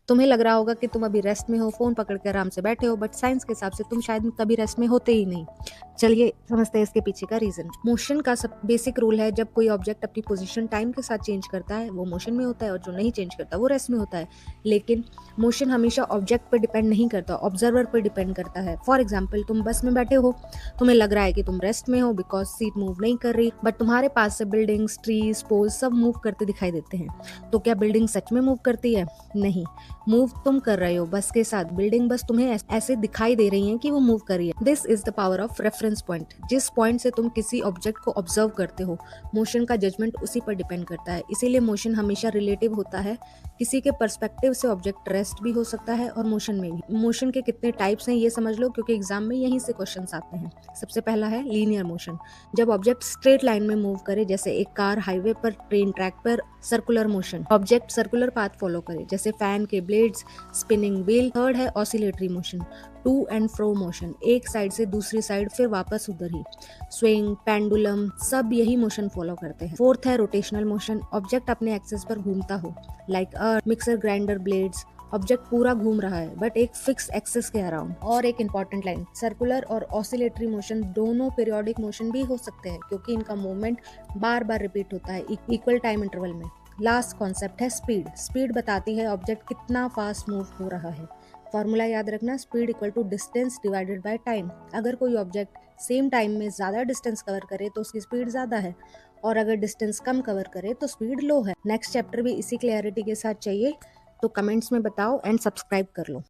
तुम्हें लग रहा होगा कि तुम अभी रेस्ट में हो, फ़ोन पकड़ के आराम से बैठे हो, बट साइंस के हिसाब से तुम शायद कभी रेस्ट में होते ही नहीं। चलिए समझते हैं इसके पीछे का रीज़न। मोशन का सब बेसिक रूल है, जब कोई ऑब्जेक्ट अपनी पोज़ीशन टाइम के साथ चेंज करता है, वो मोशन में होता है, और जो नहीं चेंज करता, वो रेस्ट में होता है। लेकिन मोशन हमेशा ऑब्जेक्ट पे डिपेंड नहीं करता, ऑब्जर्वर पे डिपेंड करता है। फॉर एग्ज़ाम्पल, तुम बस में बैठे हो, तुम्हें लग रहा है कि तुम रेस्ट में हो बिकॉज़ सीट मूव नहीं कर रही, बट तुम्हारे पास से बिल्डिंग्स, ट्रीज़, पोल्स सब मूव करते दिखाई देते हैं। तो क्या बिल्डिंग सच में मूव करती है? नहीं। मूव तुम कर रहे हो बस के साथ, बिल्डिंग बस तुम्हें ऐसे दिखाई दे रही है कि वो मूव कर रही है। This is the power of reference point. जिस पॉइंट से तुम किसी ऑब्जेक्ट को ऑब्जर्व करते हो, मोशन का जजमेंट उसी पर डिपेंड करता है। इसीलिए मोशन हमेशा रिलेटिव होता है। किसी के पर्सपेक्टिव से ऑब्जेक्ट रेस्ट भी हो सकता है और मोशन में भी। मोशन के कितने टाइप्स हैं ये समझ लो, क्योंकि एग्जाम में यहीं से क्वेश्चंस आते हैं। सबसे पहला है लीनियर मोशन। जब ऑब्जेक्ट स्ट्रेट लाइन में मूव करे, जैसे एक कार हाईवे पर, ट्रेन ट्रैक पर। Circular motion, object circular path follow करे, जैसे फैन के ब्लेड्स, स्पिनिंग व्हील। थर्ड है oscillatory motion, to and fro motion, एक साइड से दूसरी साइड फिर वापस उधर ही। स्विंग, पेंडुलम, सब यही मोशन फॉलो करते हैं। फोर्थ है रोटेशनल मोशन, ऑब्जेक्ट अपने एक्सिस पर घूमता हो, like earth, mixer grinder blades. Object पूरा घूम रहा है बट एक फिक्स एक्सिस के अराउंड। और एक इंपॉर्टेंट लाइन, सर्कुलर और ऑसिलेटरी मोशन दोनों पीरियोडिक मोशन भी हो सकते हैं, क्योंकि इनका मूवमेंट बार बार रिपीट होता है इक्वल टाइम इंटरवल में। लास्ट कॉन्सेप्ट है स्पीड। स्पीड बताती है ऑब्जेक्ट कितना फास्ट मूव हो रहा है। फॉर्मूला याद रखना, speed equal to distance divided by time. अगर कोई ऑब्जेक्ट सेम टाइम में ज्यादा डिस्टेंस कवर करे तो उसकी स्पीड ज्यादा है, और अगर डिस्टेंस कम कवर करे तो स्पीड लो है। नेक्स्ट चैप्टर भी इसी क्लैरिटी के साथ चाहिए तो कमेंट्स में बताओ एंड सब्सक्राइब कर लो।